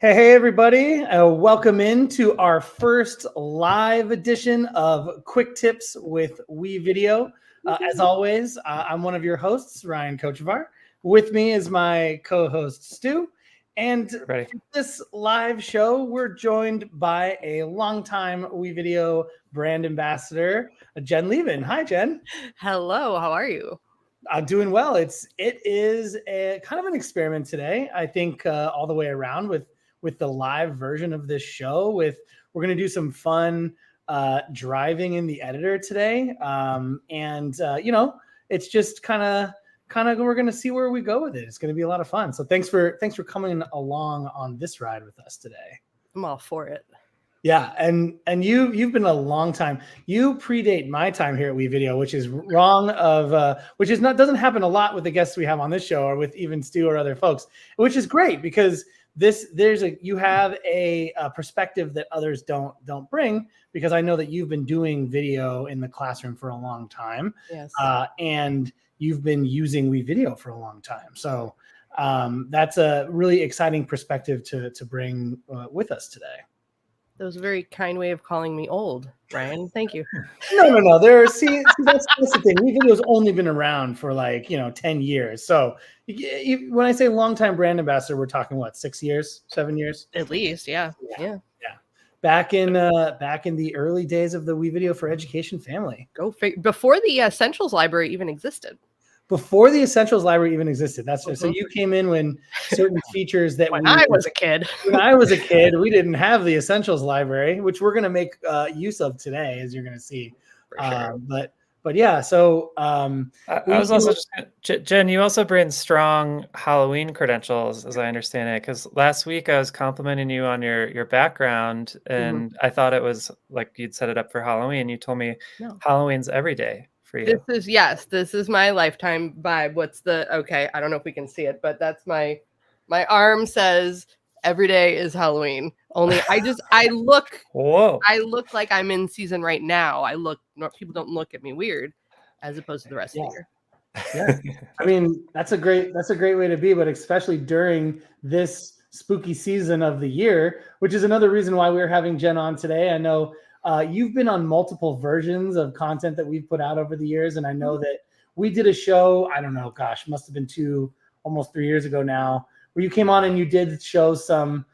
Hey, everybody. Welcome into our first live edition of Quick Tips with WeVideo. As always, I'm one of your hosts, Ryan Kochevar. With me is my co-host, Stu. And for this live show, we're joined by a longtime WeVideo brand ambassador, Jen Leban. Hi, Jen. Hello, how are you? I'm doing well. It is a kind of an experiment today, I think, all the way around with the live version of this show. We're going to do some fun driving in the editor today, it's just kind of we're going to see where we go with it. It's going to be a lot of fun. So thanks for coming along on this ride with us today. I'm all for it. Yeah, and you've been a long time. You predate my time here at WeVideo, which is wrong which is not doesn't happen a lot with the guests we have on this show or with even Stu or other folks, which is great because you have a perspective that others don't bring, because I know that you've been doing video in the classroom for a long time. Yes. And you've been using WeVideo for a long time. So that's a really exciting perspective to bring with us today. That was a very kind way of calling me old, Ryan. Thank you. No. That's the thing. WeVideo's only been around for 10 years. So when I say longtime brand ambassador, we're talking what, 6 years, 7 years? At least, yeah. Back in the early days of the WeVideo for Education family. Before the Essentials Library even existed. Before the Essentials Library even existed. That's so you came in when certain features that when I was a kid, we didn't have the Essentials Library, which we're going to make use of today, as you're going to see. Sure. But yeah, so I was also Jen, you also bring strong Halloween credentials, as I understand it, because last week I was complimenting you on your background, and I thought it was like you'd set it up for Halloween. You told me Halloween's every day. This is my lifetime vibe. I don't know if we can see it, but that's my arm says every day is Halloween. Only I look like I'm in season right now. People don't look at me weird, as opposed to the rest of the year. Yeah. I mean, that's a great way to be, but especially during this spooky season of the year, which is another reason why we're having Jen on today. I know you've been on multiple versions of content that we've put out over the years. And I know that we did a show, I don't know, must have been almost 3 years ago now, where you came on and you did show some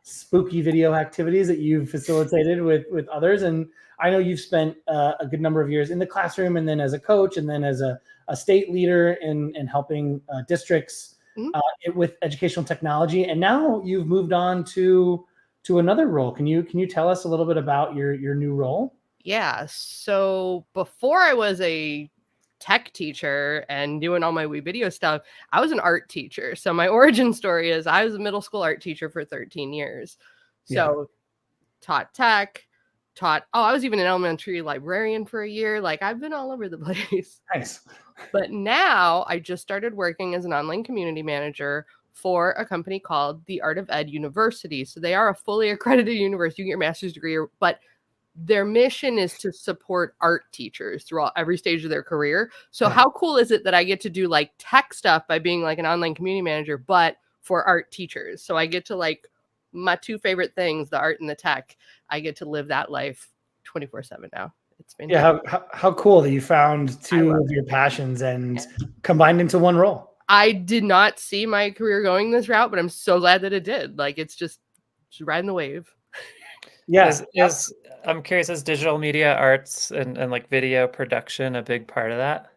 spooky video activities that you've facilitated with others. And I know you've spent a good number of years in the classroom, and then as a coach, and then as a state leader in helping districts with educational technology. And now you've moved on to another role. Can you tell us a little bit about your new role? Yeah. So before I was a tech teacher and doing all my WeVideo stuff, I was an art teacher. So my origin story is I was a middle school art teacher for 13 years. So taught tech, I was even an elementary librarian for a year. Like, I've been all over the place. Nice. But now I just started working as an online community manager for a company called the Art of Ed University. So they are a fully accredited university. You get your master's degree, but their mission is to support art teachers throughout every stage of their career. So how cool is it that I get to do like tech stuff by being like an online community manager, but for art teachers? So I get to my two favorite things, the art and the tech. I get to live that life 24/7 now. It's been how cool that you found two of your passions and combined into one role. I did not see my career going this route, but I'm so glad that it did. Like, it's just riding the wave. Yeah. I'm curious, is digital media arts and like video production a big part of that?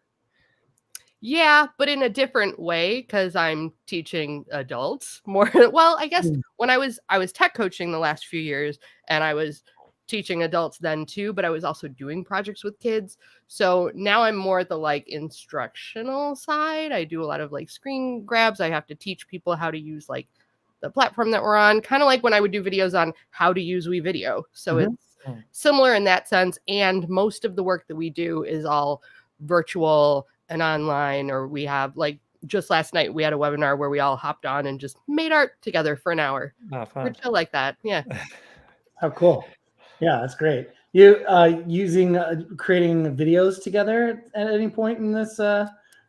Yeah, but in a different way, because I'm teaching adults more. Well, I guess when I was tech coaching the last few years, and I was teaching adults then too, but I was also doing projects with kids. So now I'm more at the instructional side. I do a lot of screen grabs. I have to teach people how to use the platform that we're on, kind of like when I would do videos on how to use WeVideo. So it's similar in that sense. And most of the work that we do is all virtual and online, or we have just last night, we had a webinar where we all hopped on and just made art together for an hour. Oh, fun. We're chill like that. Yeah. How cool. Yeah, that's great. You creating videos together at any point in this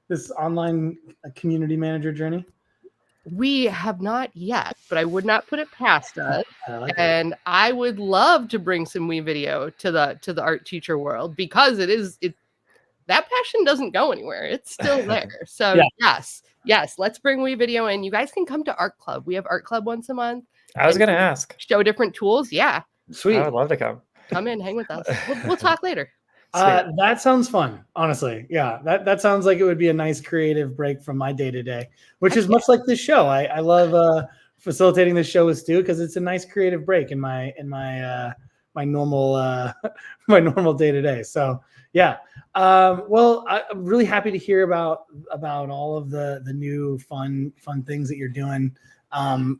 this online community manager journey? We have not yet, but I would not put it past us. I like it. And I would love to bring some WeVideo to the art teacher world, because that passion doesn't go anywhere. It's still there. So yes, let's bring WeVideo in. You guys can come to art club. We have art club once a month. I was going to ask. Show different tools. Yeah. Sweet. I would love to come. Come in, hang with us. We'll talk later. That sounds fun, honestly. Yeah, that sounds like it would be a nice creative break from my day-to-day, which is much like this show. I love facilitating this show with Stu because it's a nice creative break in my normal my normal day-to-day. So yeah. Well, I'm really happy to hear about all of the new fun things that you're doing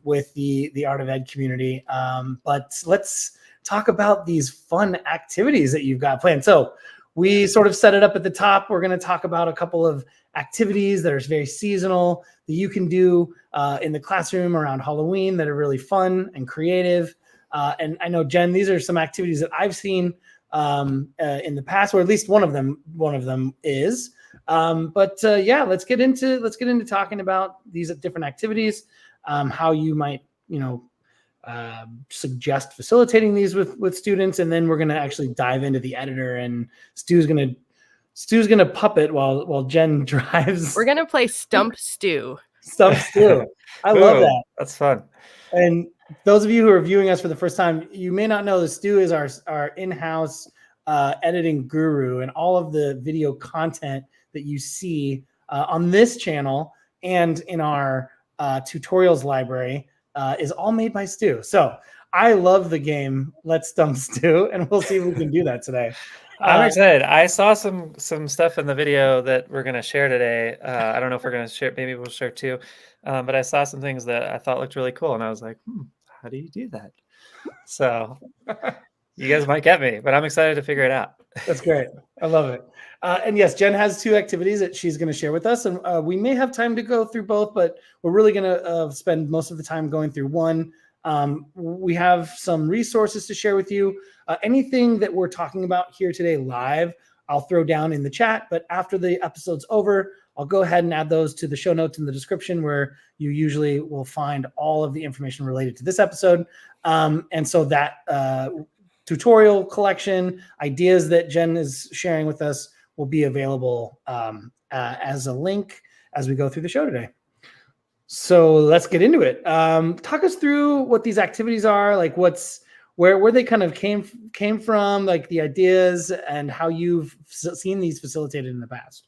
with the Art of Ed community. But let's talk about these fun activities that you've got planned. So we sort of set it up at the top. We're going to talk about a couple of activities that are very seasonal that you can do in the classroom around Halloween that are really fun and creative. And I know, Jen, these are some activities that I've seen in the past, or at least one of them is. Yeah, let's get into talking about these different activities, how you might, suggest facilitating these with students, and then we're going to actually dive into the editor, and Stu's going to puppet while Jen drives. We're going to play Stump Stu. Stump Stu. I love that. That's fun. And those of you who are viewing us for the first time, you may not know that Stu is our in-house editing guru, and all of the video content that you see on this channel and in our tutorials library is all made by Stu. So I love the game Let's Stump Stu, and we'll see if we can do that today. I'm excited. I saw some stuff in the video that we're going to share today. I don't know if we're going to share. Maybe we'll share too. But I saw some things that I thought looked really cool, and I was like, how do you do that? So you guys might get me, but I'm excited to figure it out. That's great. I love it. And yes, Jen has 2 activities that she's going to share with us, and we may have time to go through both, but we're really going to spend most of the time going through one. We have some resources to share with you. Anything that we're talking about here today live, I'll throw down in the chat, but after the episode's over, I'll go ahead and add those to the show notes in the description, where you usually will find all of the information related to this episode. And so that tutorial collection, ideas that Jen is sharing with us, will be available as a link as we go through the show today. So let's get into it. Talk us through what these activities are, like where they kind of came from, like the ideas, and how you've seen these facilitated in the past.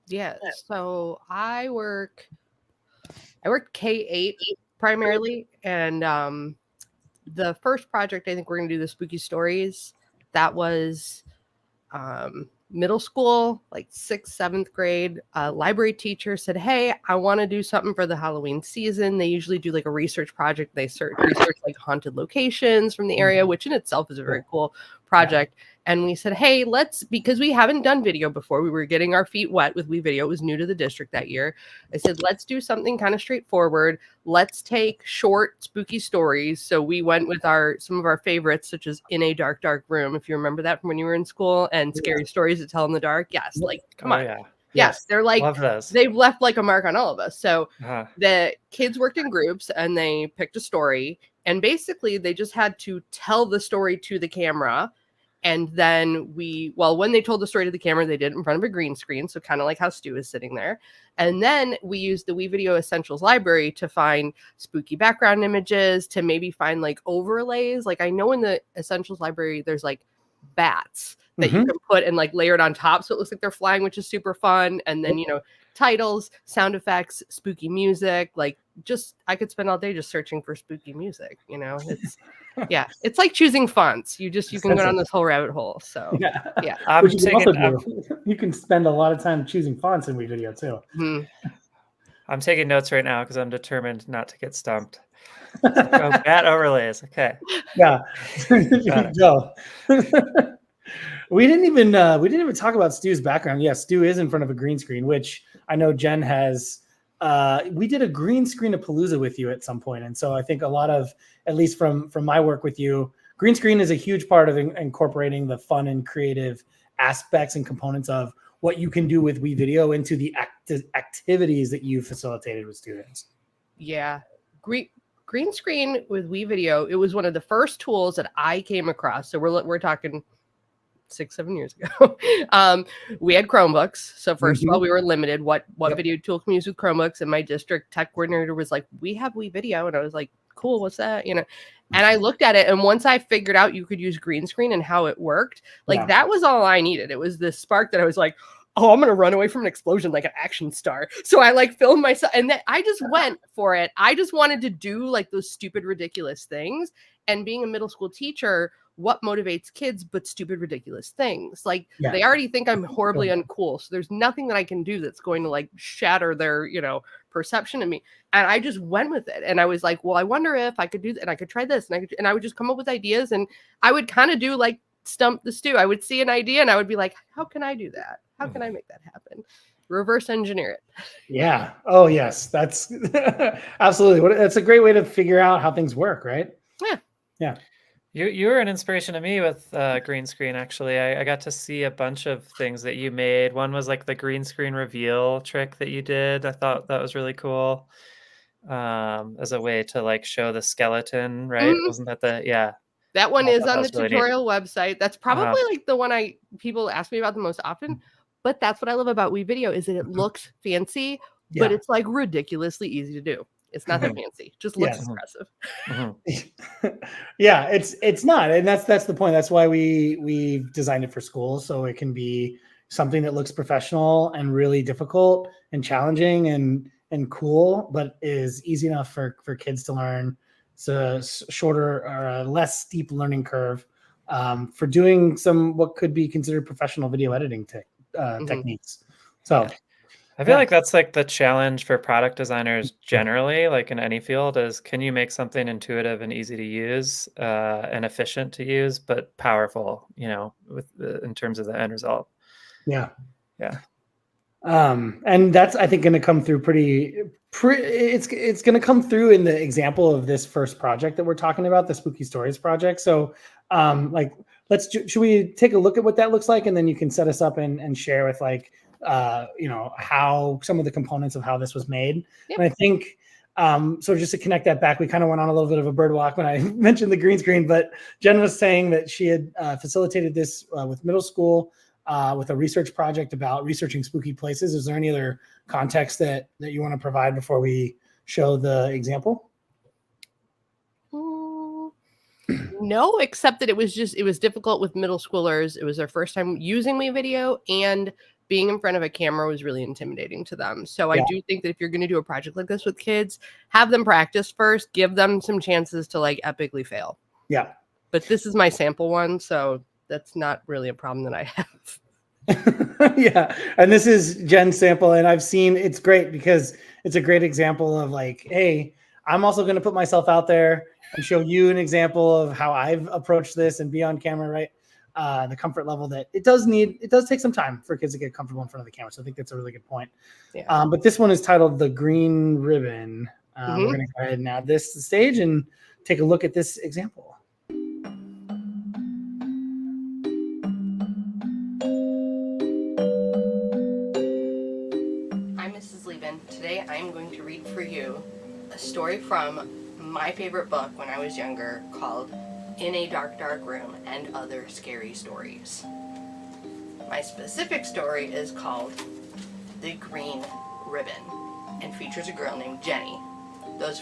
Yeah. So I work K-8 primarily, and the first project I think we're going to do, the spooky stories, that was middle school, like 6th, 7th grade. Library teacher said, hey, I want to do something for the Halloween season. They usually do like a research project. They research like haunted locations from the area, which in itself is a very cool project. Yeah. And we said, hey, because we haven't done video before, we were getting our feet wet with WeVideo. It was new to the district that year. I said, let's do something kind of straightforward. Let's take short, spooky stories. So we went with some of our favorites, such as In a Dark, Dark Room, if you remember that from when you were in school, and Scary Stories to Tell in the Dark. Yes, like, come on. Yeah. Yes, they're like, they've left like a mark on all of us. So the kids worked in groups, and they picked a story. And basically, they just had to tell the story to the camera. And then when they told the story to the camera, they did it in front of a green screen. So kind of like how Stu is sitting there. And then we used the WeVideo Essentials library to find spooky background images, to maybe find like overlays. Like I know in the Essentials library, there's like bats that you can put and like layer it on top. So it looks like they're flying, which is super fun. And then, titles, sound effects, spooky music, like I could spend all day just searching for spooky music, it's, yeah, it's like choosing fonts. You can go down this whole rabbit hole. So yeah. You can spend a lot of time choosing fonts in WeVideo too. I'm taking notes right now because I'm determined not to get stumped. So bat overlays. Okay. Yeah. Go. We didn't even talk about Stu's background. Yeah, Stu is in front of a green screen, which I know Jen has. We did a green screen of Palooza with you at some point, and so I think a lot of, at least from my work with you, green screen is a huge part of incorporating the fun and creative aspects and components of what you can do with WeVideo into the activities that you facilitated with students. Yeah. Green screen with WeVideo, it was one of the first tools that I came across. So we're talking 6-7 years ago. We had Chromebooks. So first of all, we were limited. What video tool can we use with Chromebooks? And my district tech coordinator was like, we have WeVideo. And I was like, cool, what's that? You know, and I looked at it. And once I figured out you could use green screen and how it worked, like that was all I needed. It was this spark that I was like, oh, I'm going to run away from an explosion like an action star. So I like filmed myself and then I just went for it. I just wanted to do like those stupid, ridiculous things. And being a middle school teacher, what motivates kids but stupid, ridiculous things? Like they already think I'm horribly uncool. So there's nothing that I can do that's going to like shatter their, you know, perception of me. And I just went with it. And I was like, well, I wonder if I could do that. And I could try this. And I would just come up with ideas. And I would kind of do like Stump the Stu. I would see an idea and I would be like, how can I do that? How can I make that happen? Reverse engineer it. Yeah. Oh, yes. That's absolutely. That's a great way to figure out how things work, right? Yeah. Yeah. You were an inspiration to me with green screen, actually. I got to see a bunch of things that you made. One was like the green screen reveal trick that you did. I thought that was really cool. As a way to like show the skeleton, right? Wasn't that That one is on the really tutorial website. That's probably like the one people ask me about the most often. But that's what I love about WeVideo is that it looks fancy, but it's like ridiculously easy to do. It's not that fancy. Just looks impressive. Yeah, it's not. And that's the point. That's why we designed it for schools. So it can be something that looks professional and really difficult and challenging and cool, but is easy enough for kids to learn. It's a shorter or a less steep learning curve for doing what could be considered professional video editing techniques. So I feel like that's like the challenge for product designers generally, like in any field, is can you make something intuitive and easy to use and efficient to use, but powerful, you know, in terms of the end result. Yeah. Yeah. And that's, I think, going to come through it's going to come through in the example of this first project that we're talking about, the Spooky Stories project. So like, should we take a look at what that looks like? And then you can set us up and share with like, you know, how some of the components of how this was made. And I think, so just to connect that back, we kind of went on a little bit of a bird walk when I mentioned the green screen, but Jen was saying that she had facilitated this with middle school with a research project about researching spooky places. Is there any other context that you want to provide before we show the example? No, except that it was difficult with middle schoolers. It was their first time using WeVideo, and being in front of a camera was really intimidating to them. So I do think that if you're going to do a project like this with kids, have them practice first, give them some chances to like epically fail. Yeah. But this is my sample one, so that's not really a problem that I have. Yeah. And this is Jen's sample, and I've seen it's great because it's a great example of like, hey, I'm also going to put myself out there and show you an example of how I've approached this and be on camera, right? The comfort level that it does take some time for kids to get comfortable in front of the camera. So I think that's a really good point. Yeah. But this one is titled The Green Ribbon. We're going to go ahead and add this to the stage and take a look at this example. I'm Mrs. Leban. Today I'm going to read for you a story from my favorite book when I was younger called In a Dark, Dark Room and Other Scary Stories. My specific story is called The Green Ribbon and features a girl named Jenny.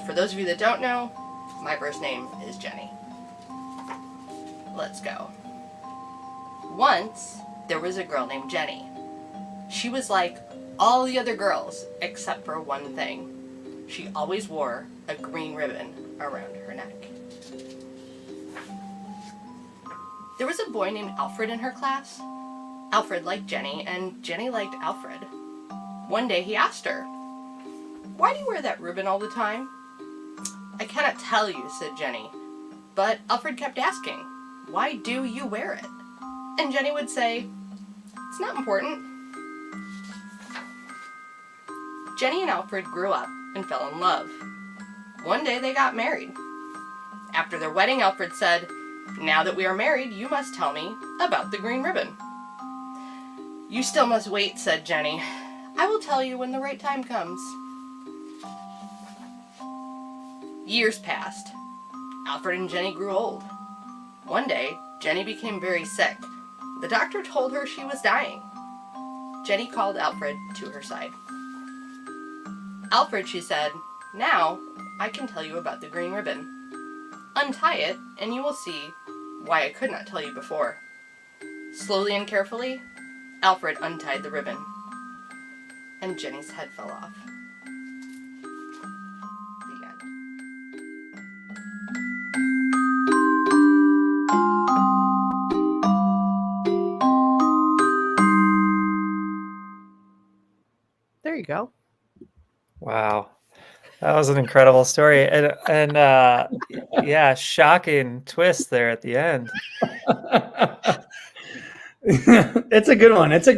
For those of you that don't know, my first name is Jenny. Let's go. Once, there was a girl named Jenny. She was like all the other girls except for one thing. She always wore a green ribbon around her neck. There was a boy named Alfred in her class. Alfred liked Jenny, and Jenny liked Alfred. One day he asked her, "Why do you wear that ribbon all the time?" "I cannot tell you," said Jenny. But Alfred kept asking, "Why do you wear it?" And Jenny would say, "It's not important." Jenny and Alfred grew up and fell in love. One day they got married. After their wedding, Alfred said, "Now that we are married, you must tell me about the green ribbon." "You still must wait," said Jenny. "I will tell you when the right time comes." Years passed. Alfred and Jenny grew old. One day, Jenny became very sick. The doctor told her she was dying. Jenny called Alfred to her side. Alfred, she said, now I can tell you about the green ribbon. Untie it, and you will see why I could not tell you before. Slowly and carefully, Alfred untied the ribbon, and Jenny's head fell off. The end. There you go. Wow. That was an incredible story. And yeah, shocking twist there at the end. It's a good one. It's a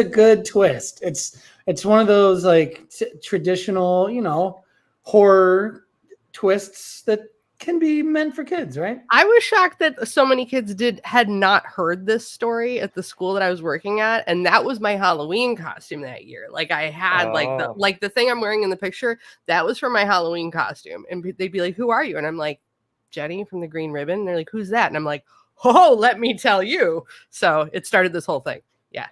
good twist. It's one of those like traditional, horror twists that can be meant for kids, right? I was shocked that so many kids had not heard this story at the school that I was working at, and that was my Halloween costume that year. Like I had like the thing I'm wearing in the picture, that was for my Halloween costume. And they'd be like, "Who are you?" And I'm like, "Jenny from the Green Ribbon." And they're like, "Who's that?" And I'm like, "Oh, let me tell you." So it started this whole thing. Yeah.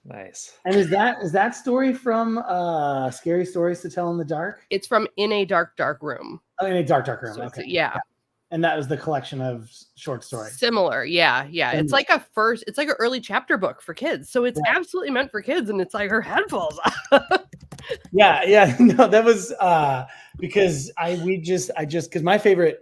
Nice. And is that story from Scary Stories to Tell in the Dark? It's from In a Dark, Dark Room. Oh, In a Dark, Dark Room. So okay. Yeah. And that was the collection of short stories. Similar. Yeah. It's like it's like an early chapter book for kids. So it's absolutely meant for kids. And it's like her head falls off. Yeah. No, that was because because my favorite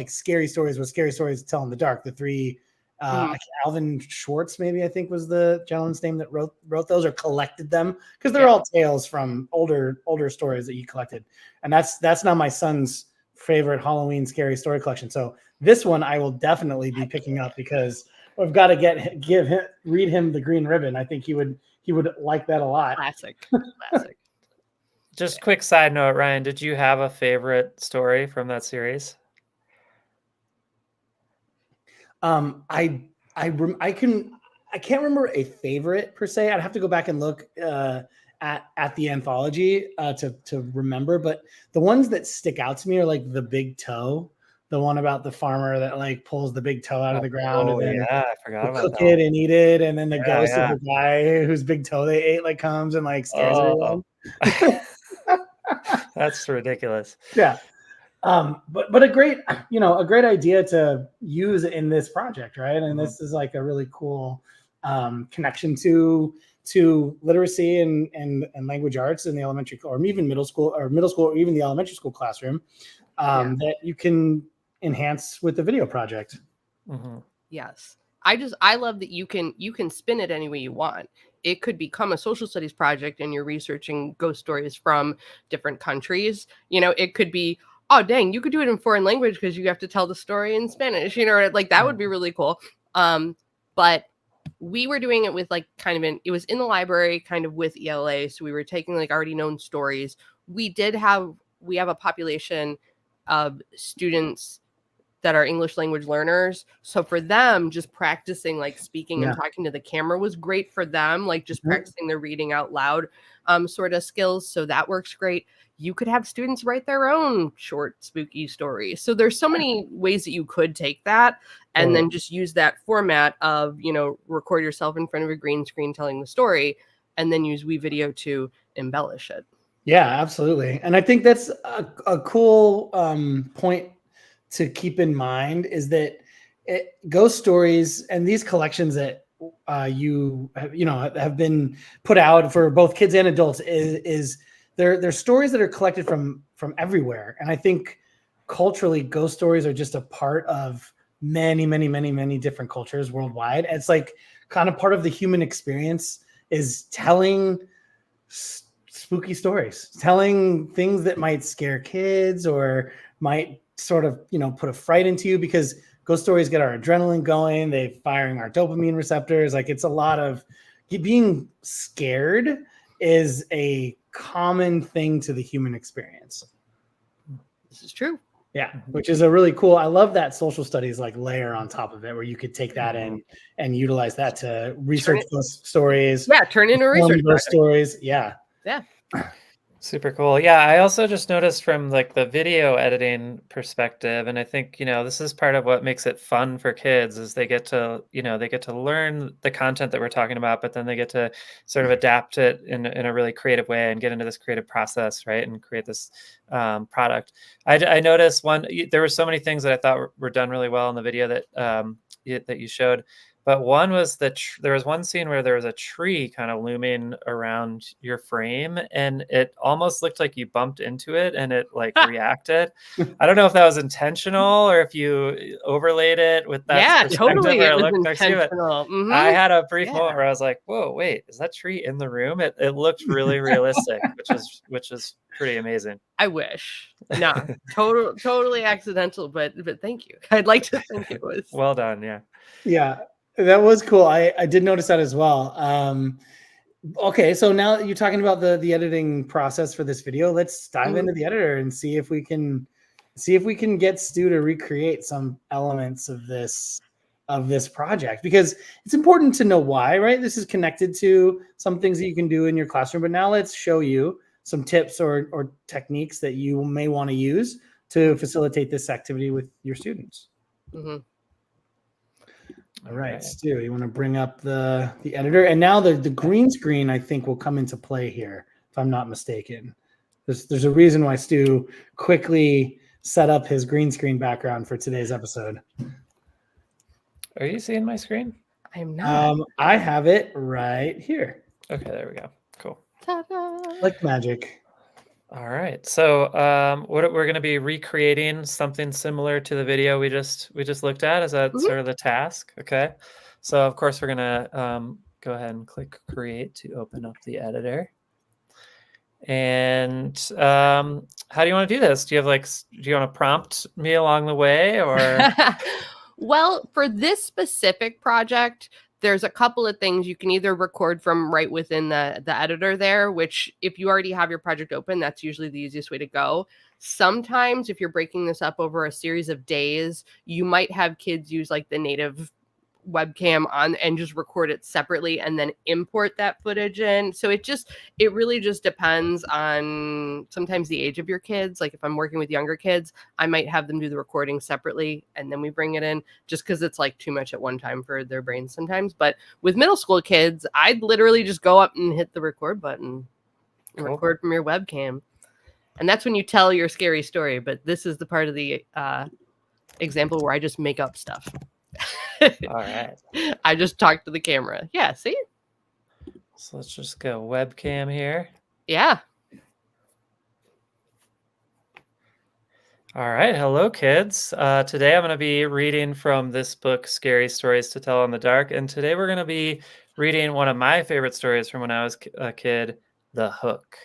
scary stories was Scary Stories to Tell in the Dark. The three Alvin Schwartz, maybe I think was the gentleman's name that wrote those or collected them, because they're all tales from older stories that he collected. And that's now my son's favorite Halloween scary story collection. So this one I will definitely be picking up, because I've got to read him The Green Ribbon. I think he would like that a lot. Classic. Just quick side note, Ryan, did you have a favorite story from that series? I can't remember a favorite per se. I'd have to go back and look at the anthology to remember, but the ones that stick out to me are like The Big Toe, the one about the farmer that like pulls the big toe out of the ground and then I forgot about cook that it and eat it, and then the ghost of the guy whose big toe they ate like comes and like scares everyone. That's ridiculous. Yeah. But a great idea to use in this project, right? And this is like a really cool connection to literacy and language arts in the elementary or even middle school or even the elementary school classroom that you can enhance with the video project. Mm-hmm. Yes. I love that you can spin it any way you want. It could become a social studies project and you're researching ghost stories from different countries. It could be, oh, dang, you could do it in foreign language because you have to tell the story in Spanish, like that would be really cool. But we were doing it with like it was in the library kind of with ELA. So we were taking like already known stories. We have a population of students that are English language learners. So for them, just practicing like speaking and talking to the camera was great for them, like just practicing their reading out loud sort of skills. So that works great. You could have students write their own short, spooky stories. So there's so many ways that you could take that and then just use that format of, record yourself in front of a green screen telling the story and then use WeVideo to embellish it. Yeah, absolutely. And I think that's a cool point to keep in mind, is that ghost stories and these collections that have been put out for both kids and adults is they're stories that are collected from everywhere. And I think culturally, ghost stories are just a part of many, many, many, many different cultures worldwide. It's like kind of part of the human experience is telling spooky stories, telling things that might scare kids or might sort of, put a fright into you, because ghost stories get our adrenaline going. They're firing our dopamine receptors. Like it's a lot of being scared is a common thing to the human experience. This is true. Yeah, which is a really cool. I love that social studies like layer on top of it, where you could take that in and utilize that to research those stories. Yeah, turn into research those stories. Yeah. Yeah. Super cool. Yeah, I also just noticed from like the video editing perspective, and I think, this is part of what makes it fun for kids is they get to, they get to learn the content that we're talking about, but then they get to sort of adapt it in a really creative way and get into this creative process, right? And create this product. I noticed there were so many things that I thought were done really well in the video that that you showed. But one was that there was one scene where there was a tree kind of looming around your frame, and it almost looked like you bumped into it and it like reacted. I don't know if that was intentional or if you overlaid it with that Yeah, perspective totally. where It it was looked next to you. But intentional. I had a brief Yeah. moment where I was like, "Whoa, wait, is that tree in the room?" It looked really realistic, which is pretty amazing. I wish. No, totally accidental, but thank you. I'd like to think it was. Well done. Yeah. Yeah, that was cool. I did notice that as well. Okay, so now that you're talking about the editing process for this video, let's dive into the editor and see if we can get Stu to recreate some elements of this project, because it's important to know why, right? This is connected to some things that you can do in your classroom, but now let's show you some tips or techniques that you may want to use to facilitate this activity with your students. All right, Stu, you want to bring up the editor, and now the green screen I think will come into play here, if I'm not mistaken. There's a reason why Stu quickly set up his green screen background for today's episode. Are you seeing my screen? I am not. I have it right here. Okay, there we go. Cool. Ta-da. Like magic. All right. So we're going to be recreating something similar to the video we just looked at. Is that sort of the task? Okay. So of course we're going to go ahead and click create to open up the editor. And how do you want to do this? Do you want to prompt me along the way, or? Well, for this specific project, there's a couple of things you can either record from right within the editor there, which if you already have your project open, that's usually the easiest way to go. Sometimes if you're breaking this up over a series of days, you might have kids use like the native webcam on and just record it separately and then import that footage in. So it really just depends on sometimes the age of your kids. Like if I'm working with younger kids, I might have them do the recording separately and then we bring it in, just because it's like too much at one time for their brains sometimes. But with middle school kids, I'd literally just go up and hit the record button and record from your webcam. And that's when you tell your scary story. But this is the part of the example where I just make up stuff. All right. I just talk to the camera. Yeah, see? So let's just go webcam here. Yeah. All right. Hello, kids. Today I'm going to be reading from this book, Scary Stories to Tell in the Dark. And today we're going to be reading one of my favorite stories from when I was a kid, The Hook.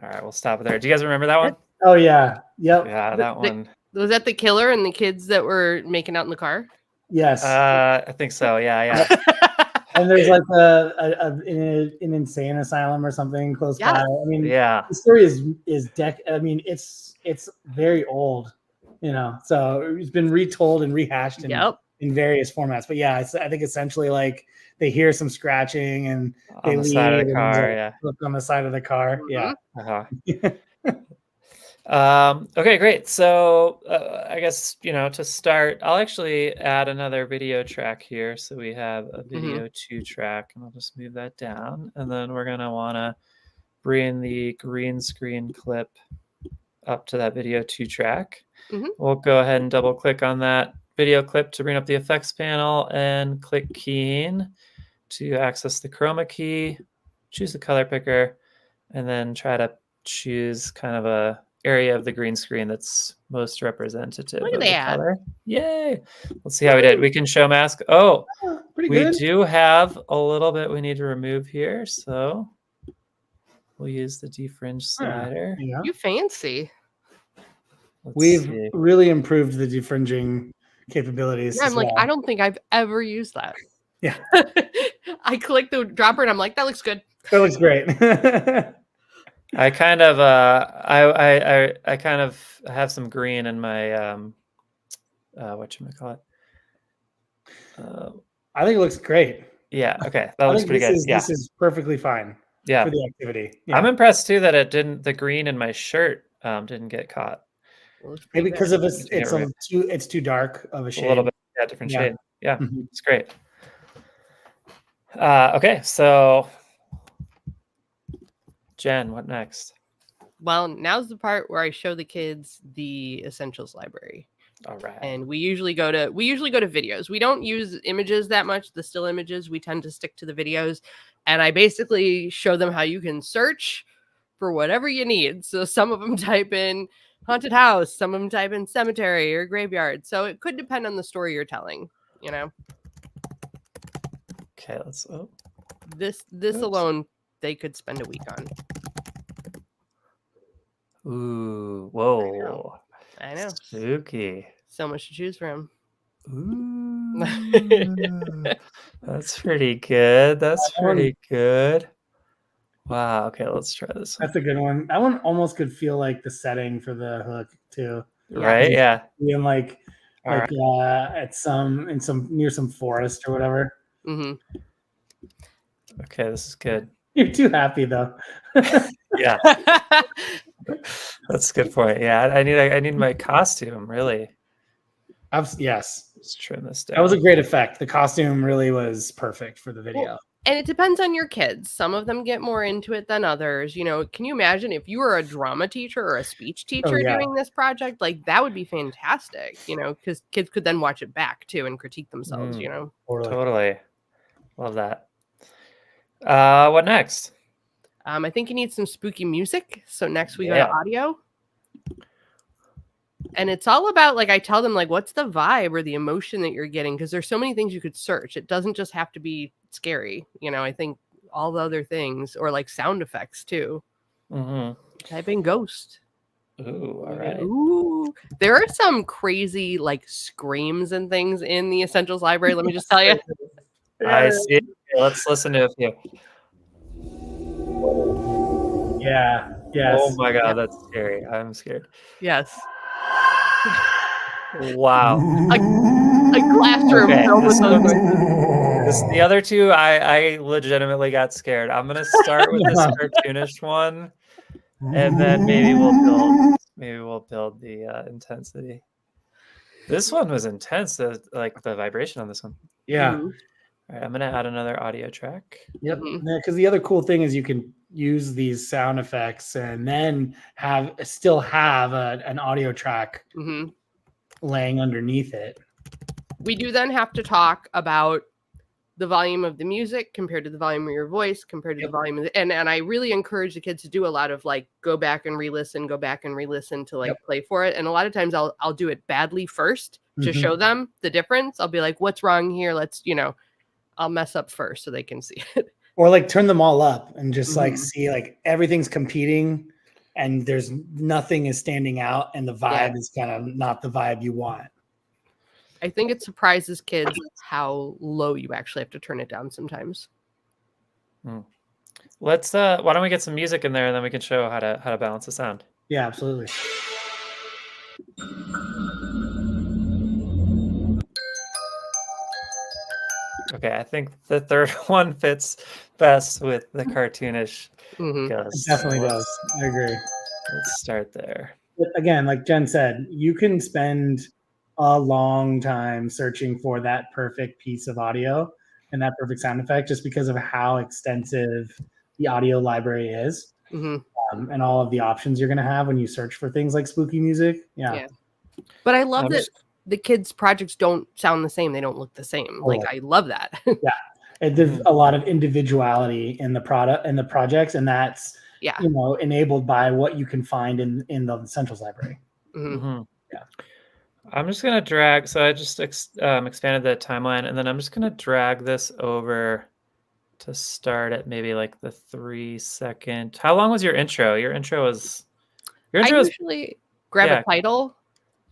All right, we'll stop there. Do you guys remember that one? Oh, yeah. Yep. Yeah, that one. Was that the killer and the kids that were making out in the car? Yes. I think so. Yeah. And there's like an insane asylum or something close by. I mean, yeah. The story is it's very old, so it's been retold and rehashed in various formats. But yeah, I think essentially like they hear some scratching and they on the side of the car. Yeah. Look on the side of the car. Yeah. Okay, great. So I guess, to start, I'll actually add another video track here. So we have a video 2 track, and I'll just move that down. And then we're going to want to bring the green screen clip up to that video 2 track. We'll go ahead and double click on that video clip to bring up the effects panel and click keying to access the chroma key, choose the color picker, and then try to choose kind of a area of the green screen that's most representative of the color. Yay! Let's see how we did. We can show mask. Oh, pretty good. We do have a little bit we need to remove here, so we'll use the defringe slider. You fancy. We've really improved the defringing capabilities. Yeah, I'm like, I don't think I've ever used that. Yeah. I click the dropper and I'm like, that looks good. That looks great. I kind of I kind of have some green in my whatchamacallit. I think it looks great. Yeah, okay. That looks pretty good. This is perfectly fine. Yeah. for the activity. Yeah. I'm impressed too that the green in my shirt didn't get caught. Maybe because of it's too dark of a shade. A little bit, yeah, different shade. Yeah, Mhm. it's great. Okay, so Jen, what next? Well, now's the part where I show the kids the essentials library. All right. And we usually go to videos. We don't use images that much, the still images. We tend to stick to the videos. And I basically show them how you can search for whatever you need. So some of them type in haunted house, some of them type in cemetery or graveyard. So it could depend on the story you're telling, you know. Okay, let's this alone they could spend a week on. Ooh, whoa. I know. Spooky. So much to choose from. Ooh. That's pretty good. That's pretty good. Wow. Okay, let's try this one. That's a good one. That one almost could feel like the setting for the hook too. Right? Yeah. Being like All at near some forest or whatever. Mm-hmm. Okay, this is good. You're too happy though. Yeah. That's a good point. Yeah, I need my costume, really. Yes. Let's trim this down. That was a great effect. The costume really was perfect for the video. Well, and it depends on your kids. Some of them get more into it than others. You know, can you imagine if you were a drama teacher or a speech teacher doing this project? Like, that would be fantastic, you know, because kids could then watch it back too and critique themselves, you know? Totally. Love that. What next? I think you need some spooky music. So next we go to audio. And it's all about, like, I tell them, like, what's the vibe or the emotion that you're getting? Because there's so many things you could search. It doesn't just have to be scary. You know, I think all the other things, or like sound effects too. Mm-hmm. Type in ghost. Ooh, all right. Ooh, there are some crazy like screams and things in the essentials library. Let me just tell you. I see. Let's listen to a few. Yeah. Yes. Oh my God, that's scary. I'm scared. Yes. Wow. A classroom filled with those noises. The other two, I legitimately got scared. I'm gonna start with this cartoonish one, and then maybe we'll build the intensity. This one was intense. Like the vibration on this one. Yeah. Mm-hmm. All right, I'm gonna add another audio track. Yep. Because the other cool thing is you can use these sound effects and then still have an audio track laying underneath it. We do then have to talk about the volume of the music compared to the volume of your voice, compared to the volume of and I really encourage the kids to do a lot of like go back and re-listen to like play for it. And a lot of times I'll do it badly first to show them the difference. I'll be like, what's wrong here? Let's, you know, I'll mess up first so they can see it. Or like turn them all up and just like see like everything's competing and there's nothing is standing out and the vibe is kind of not the vibe you want. I think it surprises kids how low you actually have to turn it down sometimes. Let's why don't we get some music in there and then we can show how to balance the sound. Yeah, absolutely. Okay, I think the third one fits best with the cartoonish ghost. It definitely does. I agree. Let's start there. But again, like Jen said, you can spend a long time searching for that perfect piece of audio and that perfect sound effect just because of how extensive the audio library is and all of the options you're going to have when you search for things like spooky music. Yeah. But I love that the kids' projects don't sound the same. They don't look the same. Like, I love that. And there's a lot of individuality in the product and the projects, and that's you know, enabled by what you can find in the Essentials library. Yeah. I'm just gonna drag. So I just expanded the timeline, and then I'm just gonna drag this over to start at maybe like the 3-second. How long was your intro? Your intro was. I usually grab a title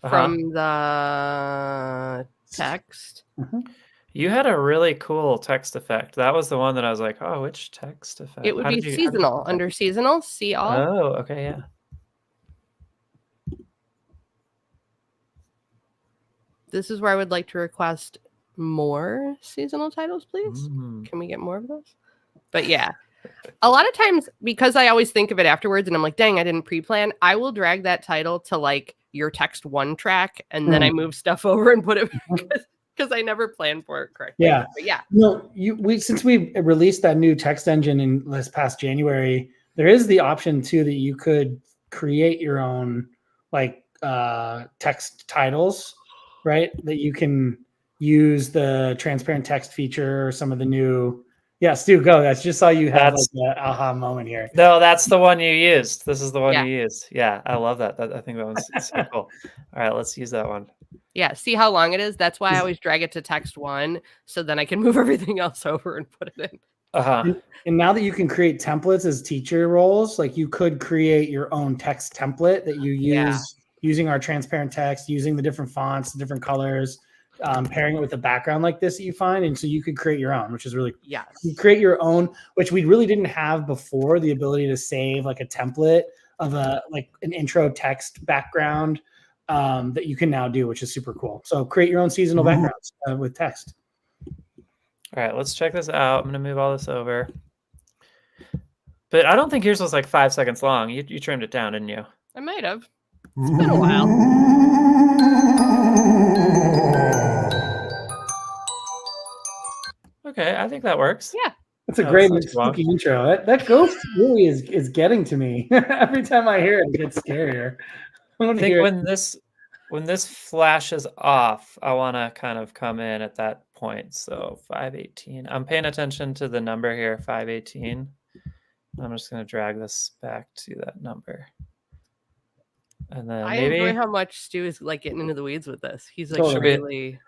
from the text. You had a really cool text effect. That was the one that I was like, oh, which text effect? It would be seasonal. Under seasonal, see all. Oh, okay, yeah. This is where I would like to request more seasonal titles, please. Can we get more of those? But yeah, A lot of times, because I always think of it afterwards and I'm like, dang, I didn't pre-plan, I will drag that title to like your text 1 track and then I move stuff over and put it because I never planned for it correctly. Yeah. But yeah. No, since we released that new text engine in this past January, there is the option too that you could create your own like text titles, right? That you can use the transparent text feature or some of the new. Yeah, Stu, go. I just saw you have like an aha moment here. No, that's the one you used. This is the one Yeah. you used. Yeah, I love that. I think that one's so cool. All right, let's use that one. Yeah, see how long it is? That's why I always drag it to text 1 so then I can move everything else over and put it in. And now that you can create templates as teacher roles, like you could create your own text template that you use using our transparent text, using the different fonts, the different colors, pairing it with a background like this that you find. And so you could create your own, which is really, you create your own, which we really didn't have before, the ability to save like a template of like an intro text background that you can now do, which is super cool. So create your own seasonal backgrounds with text. All right, let's check this out. I'm going to move all this over. But I don't think yours was like 5 seconds long. You trimmed it down, didn't you? I might have. It's been a while. Okay, I think that works. Yeah. That's a great spooky intro. That ghost really is getting to me. Every time I hear it, it gets scarier. I think when this flashes off, I want to kind of come in at that point. So 518. I'm paying attention to the number here, 518. I'm just going to drag this back to that number. And then I enjoy how much Stu is like getting into the weeds with this. He's like really.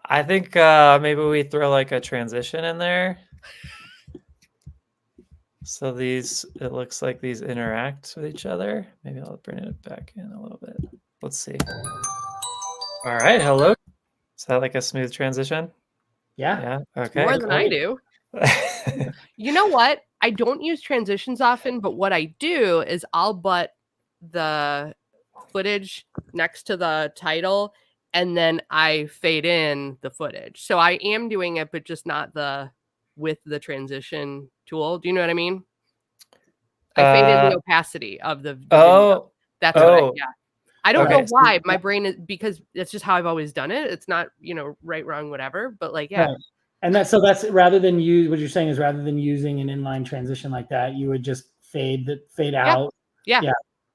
I think maybe we throw like a transition in there. So it looks like these interact with each other. Maybe I'll bring it back in a little bit. Let's see. All right, hello. Is that like a smooth transition? Yeah. Okay. More than I do. You know what? I don't use transitions often, but what I do is I'll butt the footage next to the title and then I fade in the footage. So I am doing it, but just not with the transition tool. Do you know what I mean? I fade in the opacity of the video. That's what I don't know why. My brain is, because that's just how I've always done it. It's not, right, wrong, whatever, but like, yeah. Right. And that's rather than what you're saying is rather than using an inline transition like that, you would just fade out. Yeah.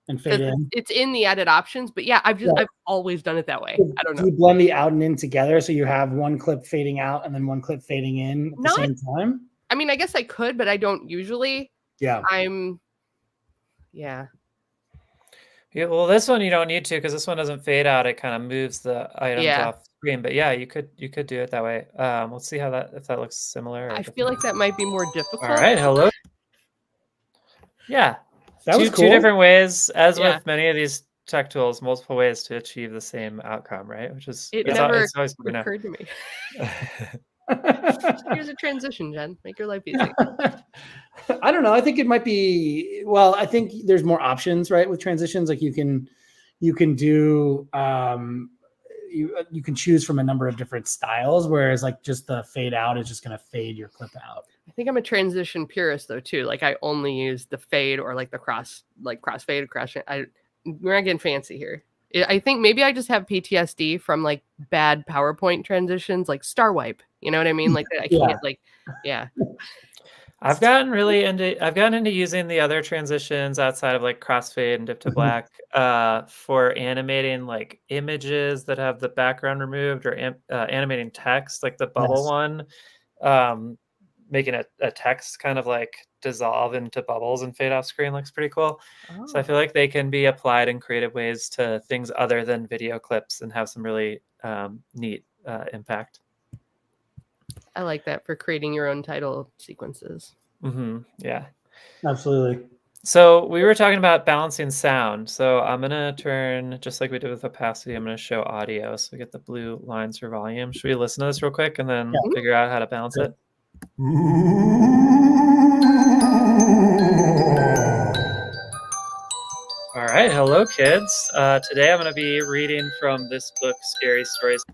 And fade in. It's in the edit options, but yeah, I've always done it that way. I don't know. Do you blend the out and in together so you have one clip fading out and then one clip fading in at the same time? I mean, I guess I could, but I don't usually. Yeah. Yeah, well, this one you don't need to because this one doesn't fade out. It kind of moves the items off screen. But yeah, you could do it that way. Let's see if that looks similar. I feel like that might be more difficult. All right, hello. Yeah, that was cool. Two different ways, as with many of these tech tools, multiple ways to achieve the same outcome, right? Which is it's never occurred to me. Here's a transition, Jen. Make your life easy. I don't know. I think it might be. Well, I think there's more options, right? With transitions, like you can do. You can choose from a number of different styles, whereas like just the fade out is just going to fade your clip out. I think I'm a transition purist though too. Like I only use the fade or like the crossfade. We're not getting fancy here. I think maybe I just have PTSD from like bad PowerPoint transitions, like star wipe. You know what I mean? Like I can't I've gotten into using the other transitions outside of like crossfade and dip to black for animating like images that have the background removed or animating text, like the bubble one, making a text kind of like dissolve into bubbles and fade off screen looks pretty cool. Oh. So I feel like they can be applied in creative ways to things other than video clips and have some really neat impact. I like that for creating your own title sequences. Mm-hmm. Yeah, absolutely. So we were talking about balancing sound. So I'm going to turn, just like we did with opacity, I'm going to show audio. So we get the blue lines for volume. Should we listen to this real quick and then figure out how to balance it? All right. Hello, kids. Today I'm going to be reading from this book, Scary Stories.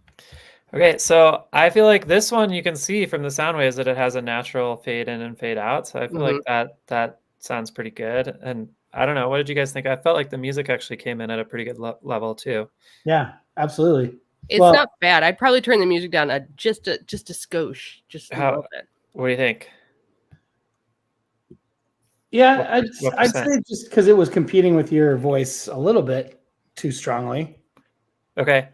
Okay, so I feel like this one you can see from the sound waves that it has a natural fade in and fade out. So I feel like that sounds pretty good. And I don't know, what did you guys think? I felt like the music actually came in at a pretty good level too. Yeah, absolutely. It's not bad. I'd probably turn the music down just a skosh, just a little bit. What do you think? Yeah, I'd say just because it was competing with your voice a little bit too strongly. Okay.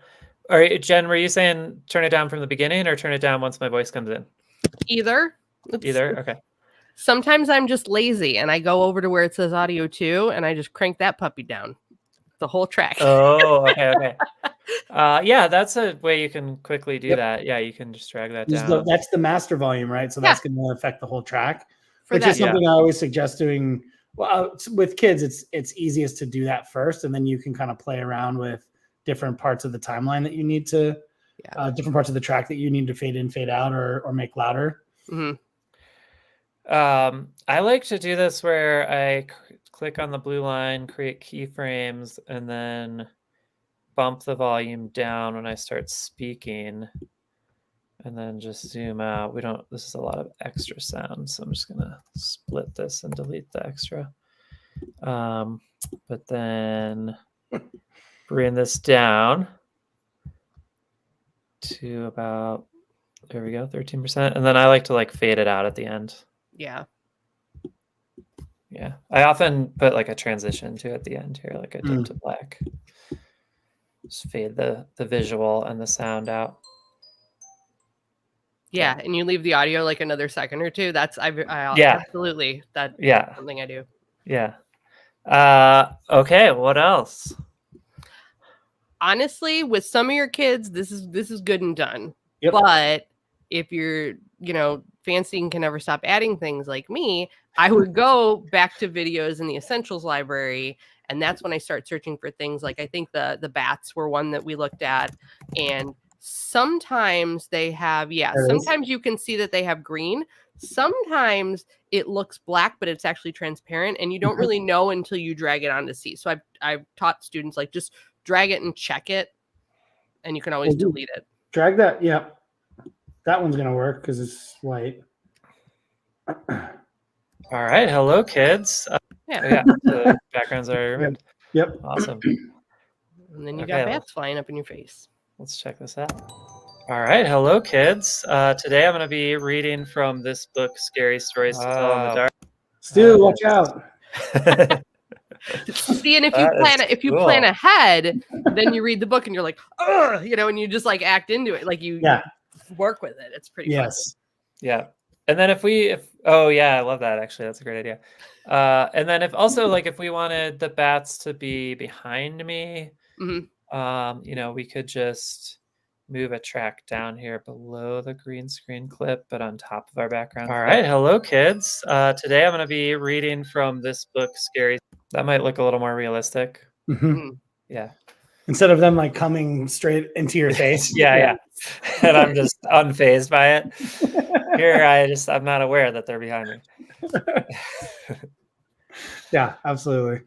All right, Jen, were you saying turn it down from the beginning or turn it down once my voice comes in? Either. Either? Okay. Sometimes I'm just lazy and I go over to where it says audio 2 and I just crank that puppy down. The whole track. Oh, okay. Yeah, that's a way you can quickly do that. Yeah, you can just drag that down. That's the master volume, right? So that's going to affect the whole track, which that, is something I always suggest doing. Well, with kids, it's easiest to do that first, and then you can kind of play around with different parts of the timeline that you need to, different parts of the track that you need to fade in, fade out, or make louder. I like to do this where I click on the blue line, create keyframes, and then bump the volume down when I start speaking, and then just zoom out. This is a lot of extra sound, so I'm just gonna split this and delete the extra. But then bring this down to about, there we go, 13%. And then I like to like fade it out at the end. Yeah. I often put like a transition to at the end here, like a dip to black. Just fade the visual and the sound out. Yeah, and you leave the audio like another second or two. That's absolutely that's something I do. Yeah. Okay, what else? Honestly, with some of your kids, this is good and done. Yep. But if you're, fancy and can never stop adding things like me, I would go back to videos in the essentials library. And that's when I start searching for things like, I think the bats were one that we looked at. And sometimes they have, sometimes you can see that they have green. Sometimes it looks black, but it's actually transparent. And you don't really know until you drag it on to see. So I've taught students like just drag it and check it. And you can always delete it. Drag that. Yeah. That one's going to work because it's white. All right. Hello, kids. The backgrounds are removed. Yep. Awesome. And then you got bats flying up in your face. Let's check this out. All right. Hello, kids. Today I'm going to be reading from this book, Scary Stories to Tell in the Dark. Stu, watch out. See, and if you plan ahead, then you read the book and you're like, oh, and you just like act into it. Like you work with it. It's pretty fun. Yeah. And then I love that. Actually, that's a great idea. And then if we wanted the bats to be behind me, we could just move a track down here below the green screen clip, but on top of our background. All right. Hello, kids. Today I'm going to be reading from this book, Scary. That might look a little more realistic. Yeah. Instead of them like coming straight into your face. Yeah. And I'm just unfazed by it. Here, I'm not aware that they're behind me. Yeah, absolutely.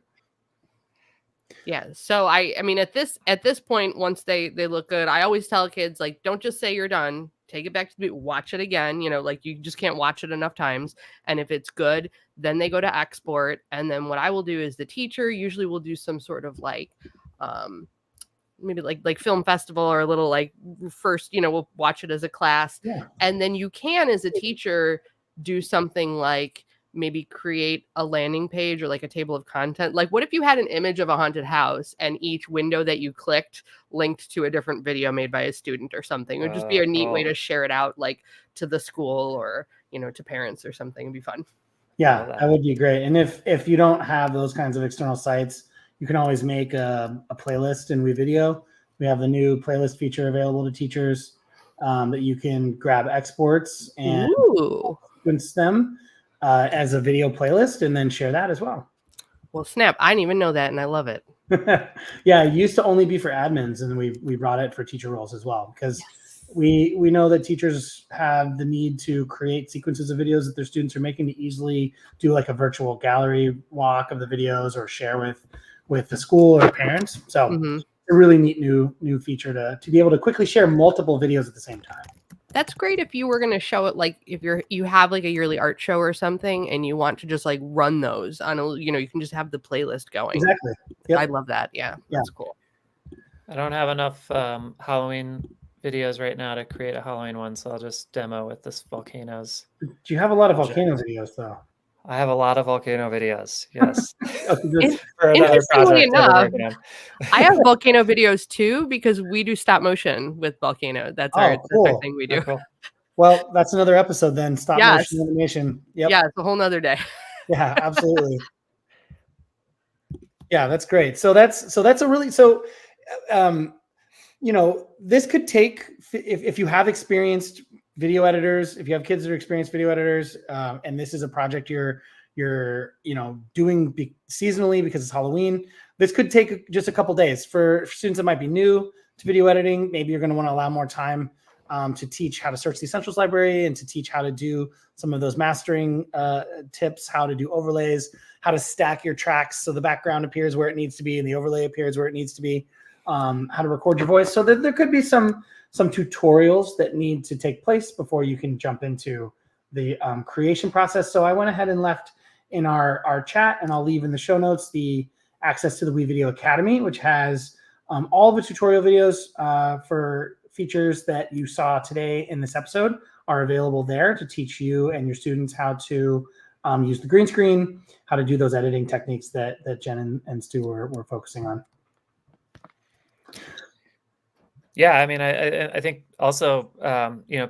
Yeah. So I mean, at this point, once they look good, I always tell kids like, don't just say you're done. Take it back to the watch it again. Like you just can't watch it enough times. And if it's good, then they go to export. And then what I will do is the teacher usually will do some sort of like, maybe like film festival or a little like first, we'll watch it as a class. Yeah. And then you can, as a teacher, do something like maybe create a landing page or like a table of content. Like what if you had an image of a haunted house and each window that you clicked linked to a different video made by a student or something? It would just be a neat way to share it out like to the school or, to parents or something. It'd be fun. Yeah, that would be great. And if you don't have those kinds of external sites, you can always make a playlist in WeVideo. We have the new playlist feature available to teachers that you can grab exports and sequence them as a video playlist and then share that as well. Well, snap. I didn't even know that, and I love it. Yeah, it used to only be for admins, and we brought it for teacher roles as well because we know that teachers have the need to create sequences of videos that their students are making to easily do like a virtual gallery walk of the videos or share with the school or parents. So a really neat new feature to be able to quickly share multiple videos at the same time. That's great if you were going to show it, like if you have like a yearly art show or something and you want to just like run those on a, you can just have the playlist going. Exactly. Yep. I love that. Yeah, that's cool. I don't have enough Halloween videos right now to create a Halloween one, so I'll just demo with this volcanoes. Do you have a lot of volcano videos though? I have a lot of volcano videos. Yes. Interestingly enough, I have volcano videos too because we do stop motion with volcano. That's our thing we do. Cool. Well, that's another episode then. Stop motion animation. Yep. Yeah, it's a whole nother day. Yeah, absolutely. Yeah, that's great. So that's a really this could take, if you have experienced video editors, if you have kids that are experienced video editors, and this is a project you're doing seasonally because it's Halloween, this could take just a couple days. For students that might be new to video editing, maybe you're going to want to allow more time to teach how to search the essentials library and to teach how to do some of those mastering tips, how to do overlays, how to stack your tracks so the background appears where it needs to be and the overlay appears where it needs to be, how to record your voice. So there could be some tutorials that need to take place before you can jump into the creation process. So I went ahead and left in our chat, and I'll leave in the show notes the access to the WeVideo Academy, which has all the tutorial videos for features that you saw today in this episode are available there to teach you and your students how to use the green screen, how to do those editing techniques that Jen and Stu were focusing on. Yeah, I mean, I think also,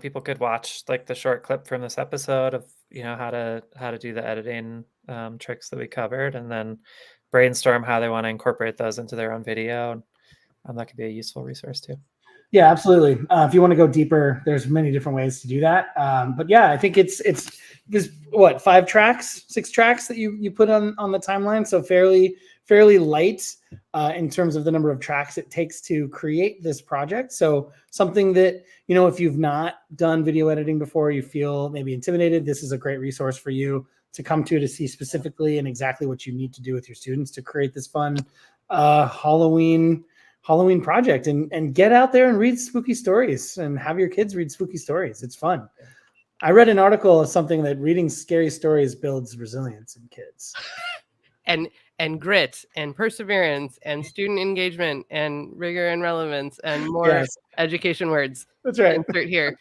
people could watch like the short clip from this episode of, how to do the editing tricks that we covered, and then brainstorm how they want to incorporate those into their own video. And that could be a useful resource too. Yeah, absolutely. If you want to go deeper, there's many different ways to do that. But yeah, I think it's what, 6 tracks that you put on the timeline. So fairly light in terms of the number of tracks it takes to create this project. So something that, if you've not done video editing before, you feel maybe intimidated, this is a great resource for you to come to see specifically and exactly what you need to do with your students to create this fun Halloween project, and get out there and read spooky stories and have your kids read spooky stories. It's fun. I read an article of something that reading scary stories builds resilience in kids. And grit and perseverance and student engagement and rigor and relevance and more education words. That's right. Insert here.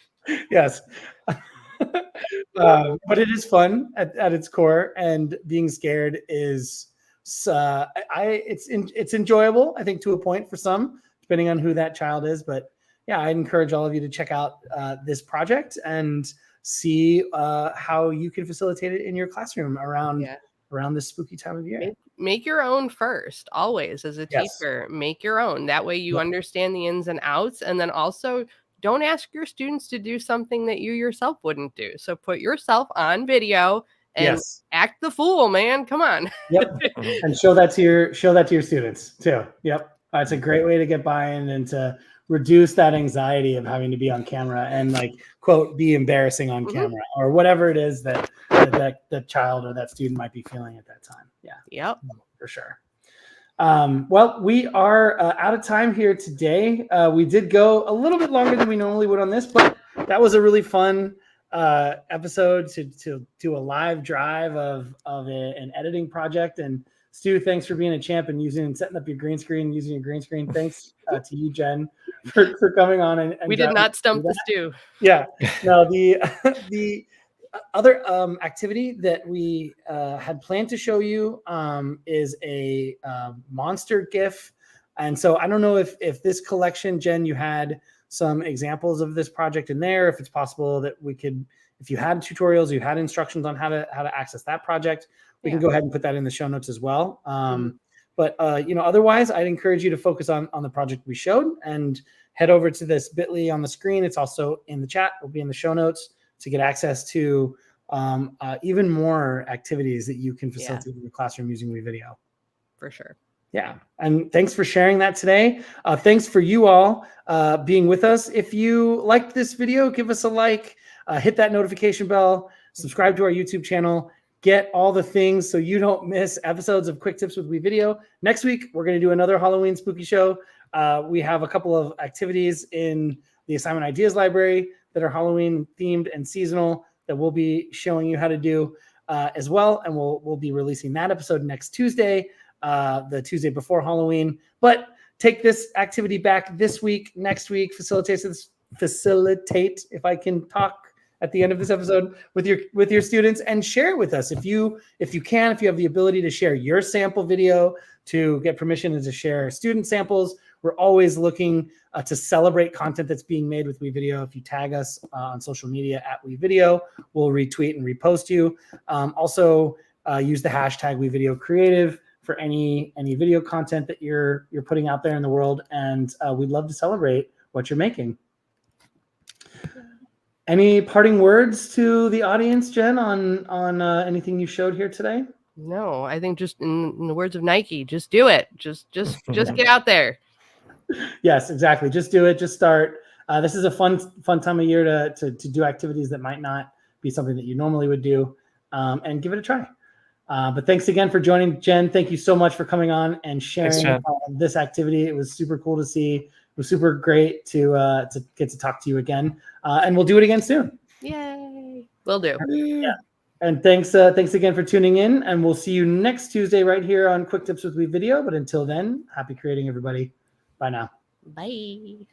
Yes. But it is fun at its core, and being scared is it's enjoyable, I think, to a point for some, depending on who that child is. But yeah, I encourage all of you to check out this project and see how you can facilitate it in your classroom around this spooky time of year. Make your own first, always, as a teacher. Make your own. That way you understand the ins and outs, and then also don't ask your students to do something that you yourself wouldn't do. So put yourself on video and act the fool, man. Come on. Yep. And show that to your students too. Yep. It's a great way to get buy-in and to reduce that anxiety of having to be on camera and, like, quote, be embarrassing on camera or whatever it is that the child or that student might be feeling at that time. Yeah. Yep. For sure. Well, we are out of time here today. We did go a little bit longer than we normally would on this, but that was a really fun episode to do a live drive of an editing project. And Stu, thanks for being a champ and setting up your green screen, using your green screen. Thanks to you, Jen, for coming on. And we did not stump the Stu. Yeah. No, the other activity that we had planned to show you is a monster GIF. And so I don't know if this collection, Jen, you had some examples of this project in there, if it's possible that we could, if you had tutorials, you had instructions on how to access that project, we can go ahead and put that in the show notes as well. But otherwise, I'd encourage you to focus on the project we showed and head over to this bit.ly on the screen. It's also in the chat. It'll be in the show notes to get access to even more activities that you can facilitate in your classroom using WeVideo. For sure. Yeah. And thanks for sharing that today. Thanks for you all being with us. If you liked this video, give us a like, hit that notification bell, subscribe to our YouTube channel, get all the things so you don't miss episodes of Quick Tips with WeVideo. Next week, we're going to do another Halloween spooky show We have a couple of activities in the assignment ideas library that are Halloween themed and seasonal that we'll be showing you how to do as well. And we'll be releasing that episode next Tuesday, the Tuesday before Halloween. But take this activity back this week, next week, facilitate, if I can talk at the end of this episode, with your students, and share it with us. If you have the ability to share your sample video, to get permission and to share student samples. We're always looking to celebrate content that's being made with WeVideo. If you tag us on social media at WeVideo, we'll retweet and repost you. Also, use the hashtag WeVideoCreative for any video content that you're putting out there in the world, and we'd love to celebrate what you're making. Any parting words to the audience, Jen, on anything you showed here today? No, I think just in the words of Nike, just do it. Just get out there. Yes, exactly. Just do it. Just start. This is a fun time of year to do activities that might not be something that you normally would do, and give it a try. But thanks again for joining, Jen. Thank you so much for coming on and sharing this activity. It was super cool to see. It was super great to get to talk to you again, and we'll do it again soon. Yay! Will do. Yeah. And thanks again for tuning in, and we'll see you next Tuesday right here on Quick Tips with WeVideo. But until then, happy creating, everybody. Bye now. Bye.